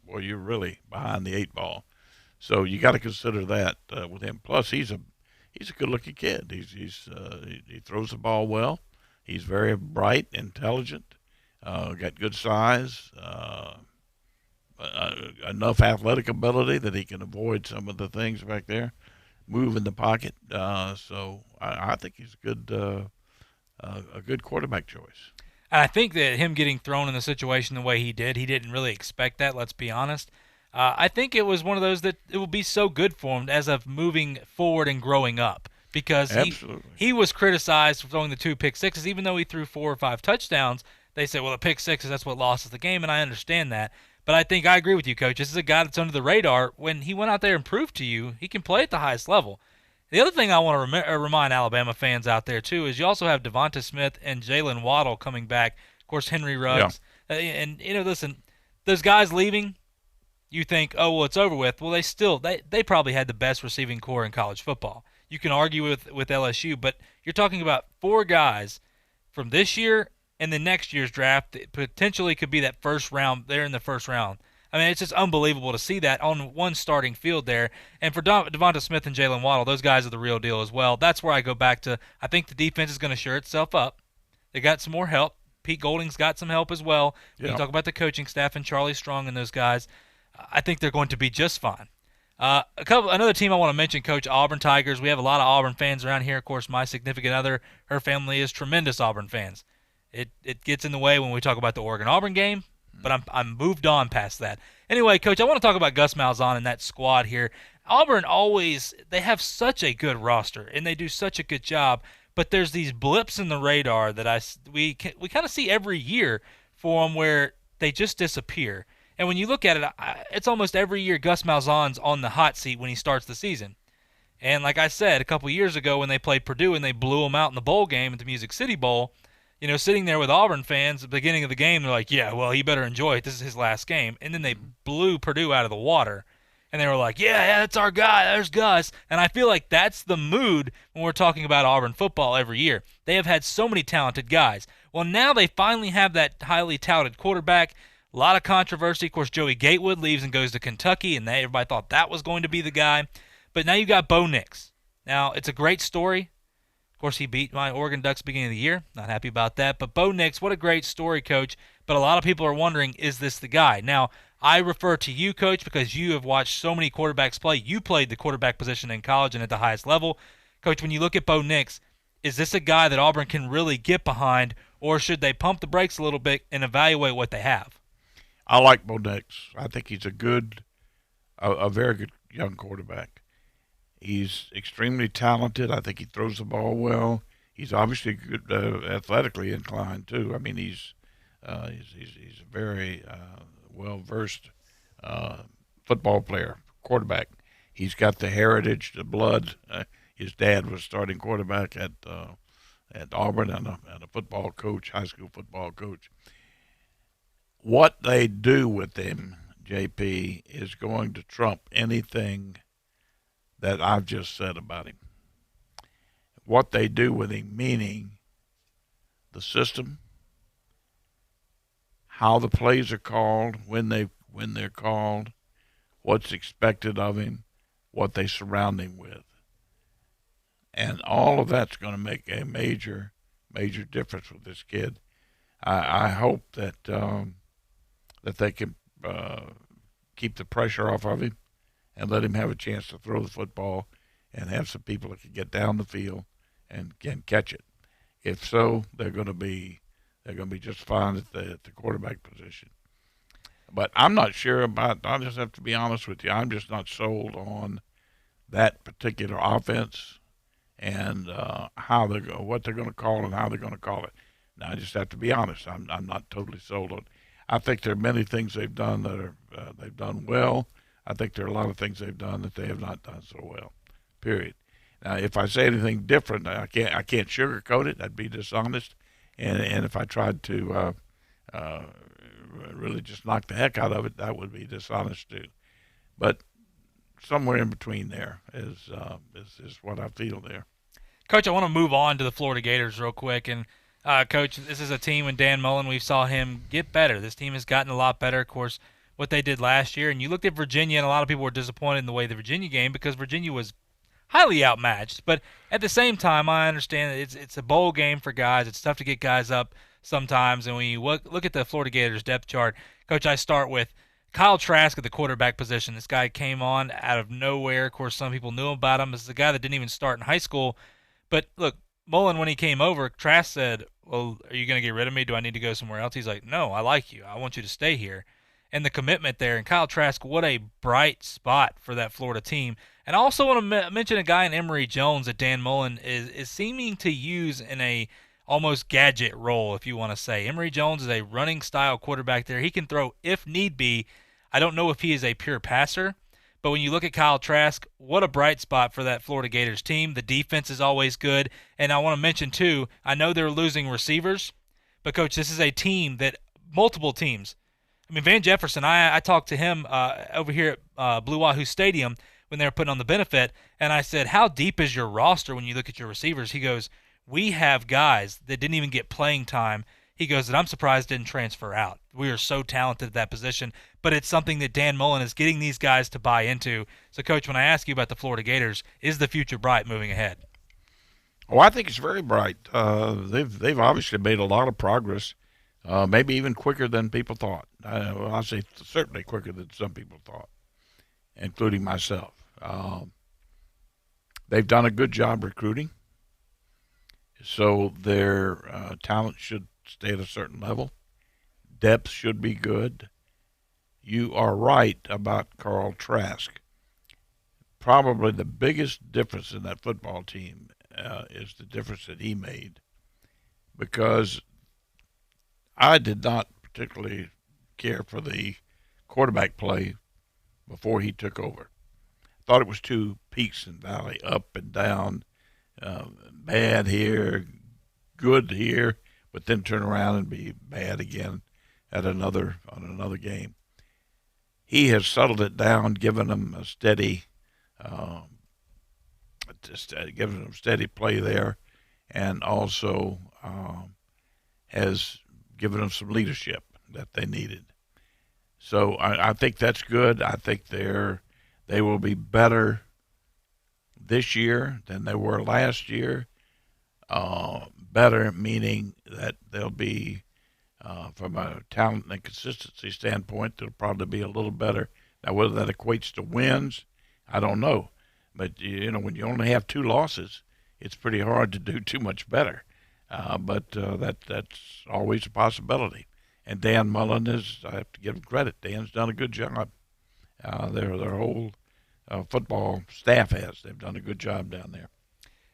boy, you're really behind the 8 ball. So you got to consider that with him. Plus, he's a good-looking kid. He throws the ball well. He's very bright, intelligent, got good size, enough athletic ability that he can avoid some of the things back there, move in the pocket. So I think he's a good quarterback choice. And I think that him getting thrown in the situation the way he didn't really expect that, let's be honest. I think it was one of those that it will be so good for him as of moving forward and growing up, because he was criticized for throwing the 2 pick sixes, even though he threw 4 or 5 touchdowns. They say, well, the pick sixes, that's what lost us the game, and I understand that. But I think I agree with you, Coach. This is a guy that's under the radar. When he went out there and proved to you he can play at the highest level. The other thing I want to remind Alabama fans out there, too, is you also have Devonta Smith and Jalen Waddle coming back. Of course, Henry Ruggs. Yeah. And, listen, those guys leaving, you think, oh, well, it's over with. Well, they probably had the best receiving core in college football. You can argue with LSU, but you're talking about 4 guys from this year and the next year's draft that potentially could be that first round. They're in the first round. I mean, it's just unbelievable to see that on one starting field there. And for Devonta Smith and Jalen Waddle, those guys are the real deal as well. That's where I go back to, I think the defense is going to shore itself up. They got some more help. Pete Golding's got some help as well. Yeah. You talk about the coaching staff and Charlie Strong and those guys. I think they're going to be just fine. Another team I want to mention, Coach, Auburn Tigers. We have a lot of Auburn fans around here. Of course, my significant other, her family is tremendous Auburn fans. It gets in the way when we talk about the Oregon-Auburn game, but I'm moved on past that. Anyway, Coach, I want to talk about Gus Malzahn and that squad here. Auburn they have such a good roster, and they do such a good job, but there's these blips in the radar that we kind of see every year for them where they just disappear. And when you look at it, it's almost every year Gus Malzahn's on the hot seat when he starts the season. And like I said, a couple years ago when they played Purdue and they blew them out in the bowl game at the Music City Bowl, sitting there with Auburn fans at the beginning of the game, they're like, yeah, well, he better enjoy it. This is his last game. And then they blew Purdue out of the water. And they were like, yeah, that's our guy. There's Gus. And I feel like that's the mood when we're talking about Auburn football every year. They have had so many talented guys. Well, now they finally have that highly touted quarterback. A lot of controversy. Of course, Joey Gatewood leaves and goes to Kentucky, and everybody thought that was going to be the guy. But now you got Bo Nix. Now, it's a great story. Of course, he beat my Oregon Ducks beginning of the year. Not happy about that. But Bo Nix, what a great story, Coach. But a lot of people are wondering, is this the guy? Now, I refer to you, Coach, because you have watched so many quarterbacks play. You played the quarterback position in college and at the highest level. Coach, when you look at Bo Nix, is this a guy that Auburn can really get behind, or should they pump the brakes a little bit and evaluate what they have? I like Bo Nix. I think he's a very good young quarterback. He's extremely talented. I think he throws the ball well. he's obviously good, athletically inclined too. I mean, he's a very well versed football player, quarterback. He's got the heritage, the blood. His dad was starting quarterback at Auburn and a football coach, high school football coach. What they do with him, JP, is going to trump anything that I've just said about him. What they do with him, meaning the system, how the plays are called, when they're called, what's expected of him, what they surround him with. And all of that's going to make a major difference with this kid. I hope that that they can keep the pressure off of him and let him have a chance to throw the football and have some people that can get down the field and can catch it. If so, they're going to be just fine at the quarterback position. But I'm not sure about. I just have to be honest with you. I'm just not sold on that particular offense and what they're going to call and how they're going to call it. Now, I just have to be honest. I'm not totally sold on it. I think there are many things they've done that are they've done well. I think there are a lot of things they've done that they have not done so well. Period. Now, if I say anything different, I can't sugarcoat it. That'd be dishonest. And if I tried to really just knock the heck out of it, that would be dishonest too. But somewhere in between there is what I feel there. Coach, I want to move on to the Florida Gators real quick. And, Coach, this is a team when Dan Mullen, we saw him get better. This team has gotten a lot better, of course, what they did last year. And you looked at Virginia, and a lot of people were disappointed in the way the Virginia game because Virginia was highly outmatched. But at the same time, I understand that it's a bowl game for guys. It's tough to get guys up sometimes. And when you look at the Florida Gators depth chart, Coach, I start with Kyle Trask at the quarterback position. This guy came on out of nowhere. Of course, some people knew about him. This is a guy that didn't even start in high school. But look, Mullen, when he came over, Trask said, well, are you going to get rid of me? Do I need to go somewhere else? He's like, no, I like you. I want you to stay here. And the commitment there. And Kyle Trask, what a bright spot for that Florida team. And I also want to mention a guy in Emory Jones that Dan Mullen is seeming to use in a almost gadget role, if you want to say. Emory Jones is a running style quarterback there. He can throw if need be. I don't know if he is a pure passer, but when you look at Kyle Trask, what a bright spot for that Florida Gators team. The defense is always good. And I want to mention, too, I know they're losing receivers, but, Coach, this is a team that multiple teams. I mean, Van Jefferson, I talked to him over here at Blue Wahoo Stadium when they were putting on the benefit, and I said, how deep is your roster when you look at your receivers? He goes, we have guys that didn't even get playing time. He goes, that I'm surprised didn't transfer out. We are so talented at that position, but it's something that Dan Mullen is getting these guys to buy into. So, Coach, when I ask you about the Florida Gators, is the future bright moving ahead? Oh, I think it's very bright. They've obviously made a lot of progress, maybe even quicker than people thought. I'll say certainly quicker than some people thought, including myself. They've done a good job recruiting, so their talent should stay at a certain level. Depth should be good. You are right about Carl Trask. Probably the biggest difference in that football team is the difference that he made, because I did not particularly care for the quarterback play before he took over. Thought it was too peaks and valley, up and down, bad here, good here, but then turn around and be bad again on another game. He has settled it down, given them a steady, steady play there, and also has given them some leadership that they needed. So I think that's good. I think they will be better this year than they were last year. Better meaning that they'll be, from a talent and consistency standpoint, they'll probably be a little better. Now, whether that equates to wins, I don't know. But, when you only have 2 losses, it's pretty hard to do too much better. But that's always a possibility. And Dan Mullen I have to give him credit. Dan's done a good job. Their whole football staff has. They've done a good job down there.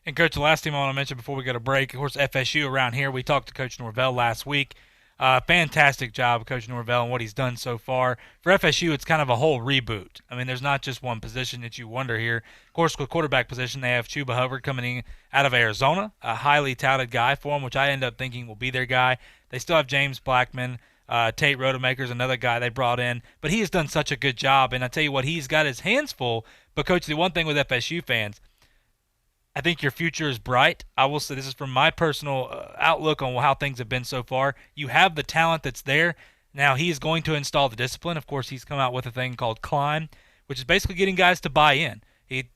And, Coach, the last team I want to mention before we go to break, of course, FSU around here. We talked to Coach Norvell last week. Fantastic job, Coach Norvell, and what he's done so far. For FSU, it's kind of a whole reboot. I mean, there's not just one position that you wonder here. Of course, with quarterback position, they have Chuba Hubbard coming in out of Arizona, a highly touted guy for them, which I end up thinking will be their guy. They still have James Blackman. Tate Rodemaker's another guy they brought in. But he has done such a good job, and I tell you what, he's got his hands full. But, Coach, the one thing with FSU fans, I think your future is bright. I will say this is from my personal outlook on how things have been so far. You have the talent that's there. Now he is going to install the discipline. Of course, he's come out with a thing called Climb, which is basically getting guys to buy in.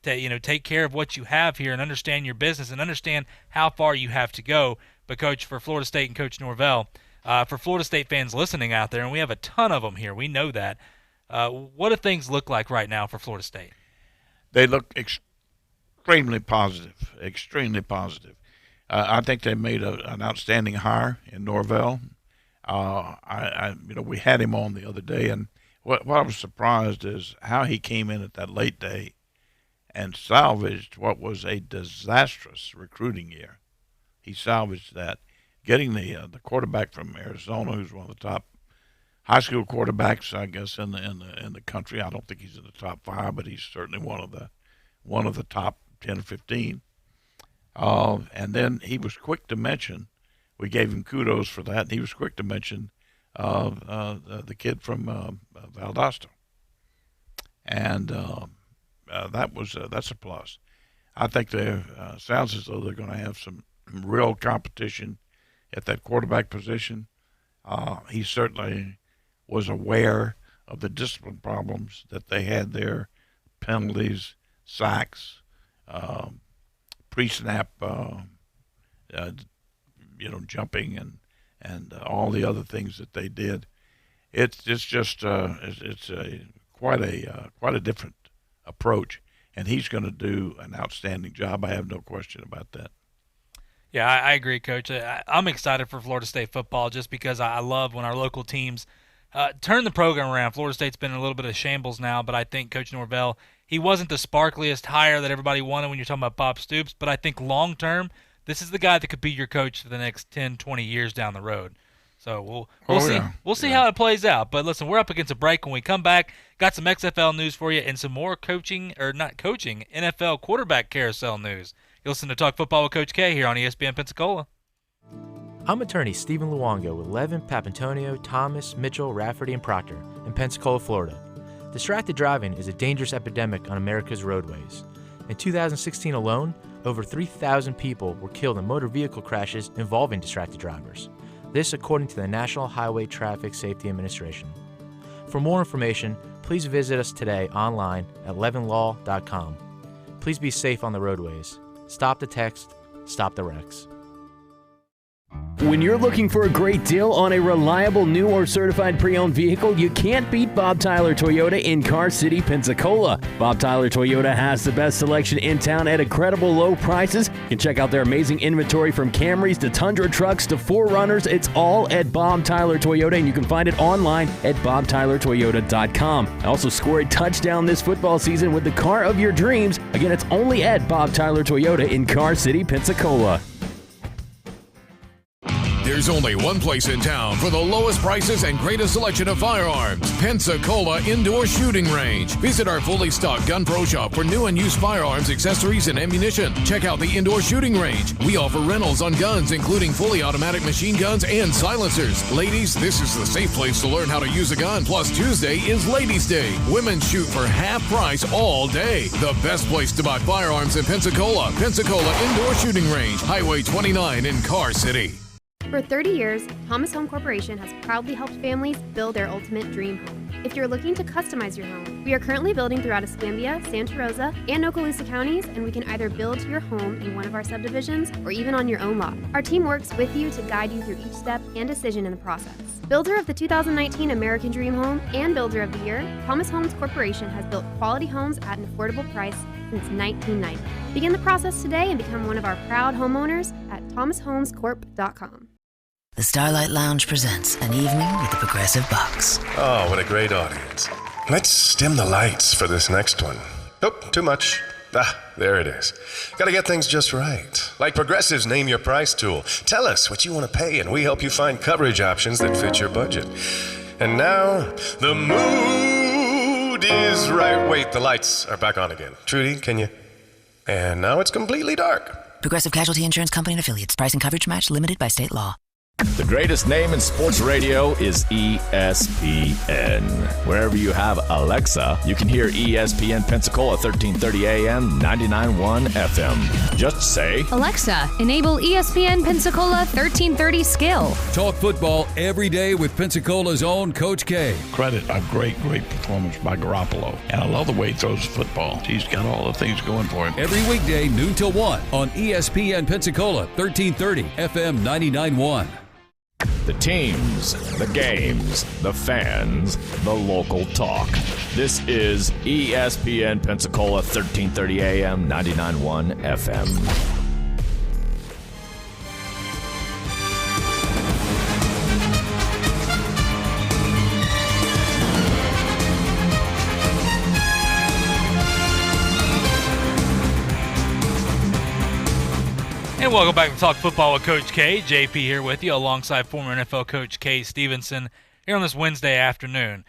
Take care of what you have here and understand your business and understand how far you have to go. But, Coach, for Florida State and Coach Norvell, for Florida State fans listening out there, and we have a ton of them here, we know that, what do things look like right now for Florida State? They look extremely positive, extremely positive. I think they made an outstanding hire in Norvell. We had him on the other day, and what I was surprised is how he came in at that late day and salvaged what was a disastrous recruiting year. He salvaged that, getting the quarterback from Arizona, who's one of the top high school quarterbacks, I guess, in the country. I don't think he's in the top 5, but he's certainly one of the top 10 or 15. And then he was quick to mention, we gave him kudos for that, and he was quick to mention the kid from Valdosta. And that's a plus. I think sounds as though they're going to have some real competition at that quarterback position. He certainly was aware of the discipline problems that they had there, penalties, sacks, pre-snap, jumping and all the other things that they did. It's quite a different approach, and he's going to do an outstanding job. I have no question about that. Yeah, I agree, Coach. I'm excited for Florida State football just because I love when our local teams turn the program around. Florida State's been in a little bit of shambles now, but I think Coach Norvell, he wasn't the sparkliest hire that everybody wanted when you're talking about Bob Stoops, but I think long-term, this is the guy that could be your coach for the next 10, 20 years down the road. So we'll see. Yeah. We'll see how it plays out. But listen, we're up against a break. When we come back, got some XFL news for you and some more NFL quarterback carousel news. You listen to Talk Football with Coach K here on ESPN Pensacola. I'm attorney Stephen Luongo with Levin, Papantonio, Thomas, Mitchell, Rafferty, and Proctor in Pensacola, Florida. Distracted driving is a dangerous epidemic on America's roadways. In 2016 alone, over 3,000 people were killed in motor vehicle crashes involving distracted drivers. This according to the National Highway Traffic Safety Administration. For more information, please visit us today online at levinlaw.com. Please be safe on the roadways. Stop the text, stop the wrecks. When you're looking for a great deal on a reliable new or certified pre-owned vehicle, you can't beat Bob Tyler Toyota in Car City, Pensacola. Bob Tyler Toyota has the best selection in town at incredible low prices. You can check out their amazing inventory from Camrys to Tundra trucks to 4Runners. It's all at Bob Tyler Toyota, and you can find it online at bobtylertoyota.com. Also score a touchdown this football season with the car of your dreams. Again, it's only at Bob Tyler Toyota in Car City, Pensacola. There's only one place in town for the lowest prices and greatest selection of firearms. Pensacola Indoor Shooting Range. Visit our fully stocked Gun Pro shop for new and used firearms, accessories, and ammunition. Check out the Indoor Shooting Range. We offer rentals on guns, including fully automatic machine guns and silencers. Ladies, this is the safe place to learn how to use a gun. Plus, Tuesday is Ladies' Day. Women shoot for half price all day. The best place to buy firearms in Pensacola. Pensacola Indoor Shooting Range. Highway 29 in Car City. For 30 years, Thomas Home Corporation has proudly helped families build their ultimate dream home. If you're looking to customize your home, we are currently building throughout Escambia, Santa Rosa, and Okaloosa counties, and we can either build your home in one of our subdivisions or even on your own lot. Our team works with you to guide you through each step and decision in the process. Builder of the 2019 American Dream Home and Builder of the Year, Thomas Homes Corporation has built quality homes at an affordable price since 1990. Begin the process today and become one of our proud homeowners at thomashomescorp.com. The Starlight Lounge presents An Evening with the Progressive Box. Oh, what a great audience. Let's dim the lights for this next one. Nope, too much. There it is. Got to get things just right. Like Progressive's Name Your Price tool. Tell us what you want to pay, and we help you find coverage options that fit your budget. And now, the mood is right. Wait, the lights are back on again. Trudy, can you? And now it's completely dark. Progressive Casualty Insurance Company and Affiliates. Price and coverage match limited by state law. The greatest name in sports radio is ESPN. Wherever you have Alexa, you can hear ESPN Pensacola 1330 AM, 99.1 FM. Just say, Alexa, enable ESPN Pensacola 1330 skill. Talk football every day with Pensacola's own Coach K. Credit a great performance by Garoppolo. And I love the way he throws the football. He's got all the things going for him. Every weekday, noon till 1 on ESPN Pensacola 1330 FM 99.1. the teams, the games, the fans, the local talk. This is ESPN Pensacola 1330 AM, 99.1 FM. And welcome back to Talk Football with Coach K. JP here with you alongside former NFL coach Kay Stevenson here on this Wednesday afternoon.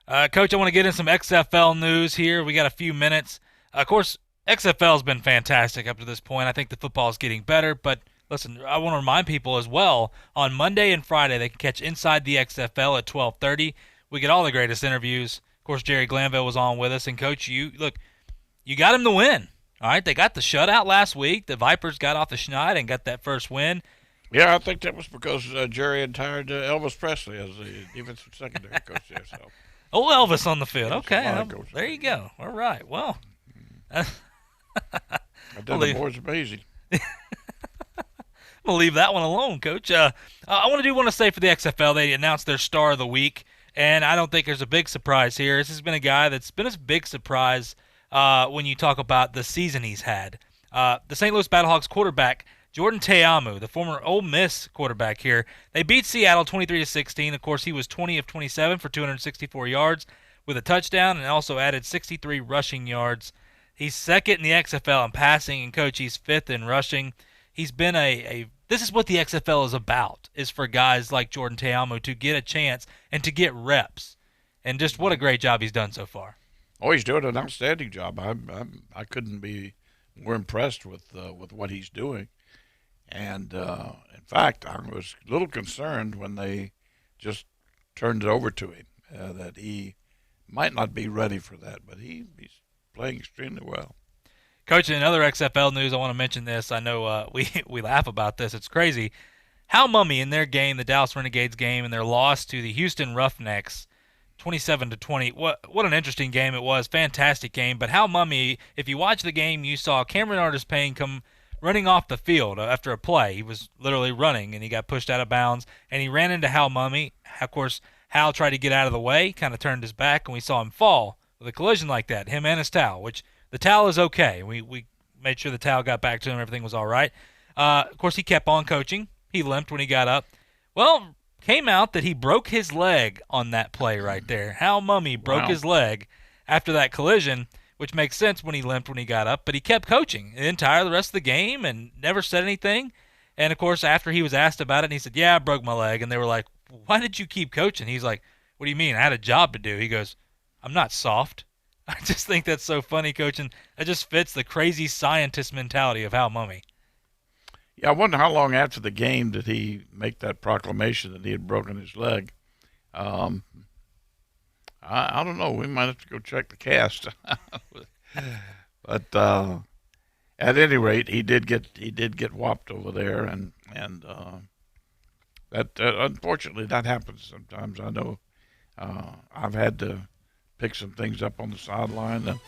Coach, I want to get in some XFL news here. We got a few minutes. Of course, XFL has been fantastic up to this point. I think the football is getting better. But listen, I want to remind people as well, on Monday and Friday, they can catch Inside the XFL at 12:30. We get all the greatest interviews. Of course, Jerry Glanville was on with us. And, Coach, you got him to win. All right, they got the shutout last week. The Vipers got off the schneid and got that first win. Yeah, I think that was because Jerry had hired Elvis Presley as the defensive secondary coach there. So. Oh, Elvis on the field. Okay, there you go. All right, well. I did the boys amazing. I'm going to leave that one alone, Coach. I want to say for the XFL, they announced their star of the week, and I don't think there's a big surprise here. This has been a guy that's been a big surprise when you talk about the season he's had. The St. Louis Battlehawks quarterback, Jordan Te'amu, the former Ole Miss quarterback here, they beat Seattle 23-16. Of course, he was 20 of 27 for 264 yards with a touchdown and also added 63 rushing yards. He's second in the XFL in passing, and, Coach, he's fifth in rushing. He's been this is what the XFL is about, is for guys like Jordan Te'amu to get a chance and to get reps. And just what a great job he's done so far. Oh, he's doing an outstanding job. I couldn't be more impressed with what he's doing. And, in fact, I was a little concerned when they just turned it over to him, that he might not be ready for that. But he's playing extremely well. Coach, in other XFL news, I want to mention this. I know we laugh about this. It's crazy. Hal Mumme in their game, the Dallas Renegades game, and their loss to the Houston Roughnecks, 27-20. What an interesting game it was. Fantastic game. But Hal Mumme, if you watch the game, you saw Cameron Artis-Payne come running off the field after a play. He was literally running, and he got pushed out of bounds, and he ran into Hal Mumme. Of course, Hal tried to get out of the way, kind of turned his back, and we saw him fall with a collision like that, him and his towel, which the towel is okay. We made sure the towel got back to him. Everything was all right. Of course, he kept on coaching. He limped when he got up. Well, came out that he broke his leg on that play right there. Hal Mumme broke his leg after that collision, which makes sense when he limped when he got up, but he kept coaching the rest of the game and never said anything. And, of course, after he was asked about it, and he said, yeah, I broke my leg. And they were like, why did you keep coaching? He's like, what do you mean? I had a job to do. He goes, I'm not soft. I just think that's so funny, Coach, and it just fits the crazy scientist mentality of Hal Mumme. Yeah, I wonder how long after the game did he make that proclamation that he had broken his leg. I don't know. We might have to go check the cast. But at any rate, he did get whopped over there, and that unfortunately that happens sometimes. I know I've had to pick some things up on the sideline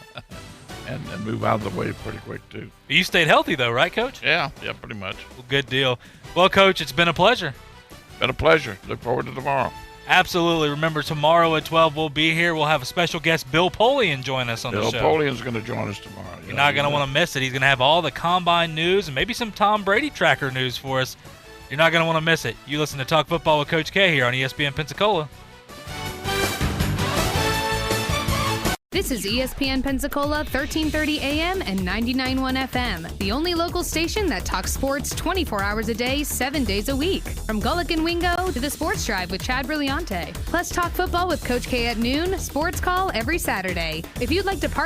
and move out of the way pretty quick, too. You stayed healthy, though, right, Coach? Yeah, pretty much. Well, good deal. Well, Coach, it's been a pleasure. Been a pleasure. Look forward to tomorrow. Absolutely. Remember, tomorrow at 12 we'll be here. We'll have a special guest, Bill Polian, join us on the show. Bill Polian's going to join us tomorrow. You're not going to want to miss it. He's going to have all the Combine news and maybe some Tom Brady tracker news for us. You're not going to want to miss it. You listen to Talk Football with Coach K here on ESPN Pensacola. This is ESPN Pensacola 1330 AM and 99.1 FM, the only local station that talks sports 24 hours a day, 7 days a week. From Gullick and Wingo to the Sports Drive with Chad Brilliante. Plus talk football with Coach K at noon, sports call every Saturday. If you'd like to partner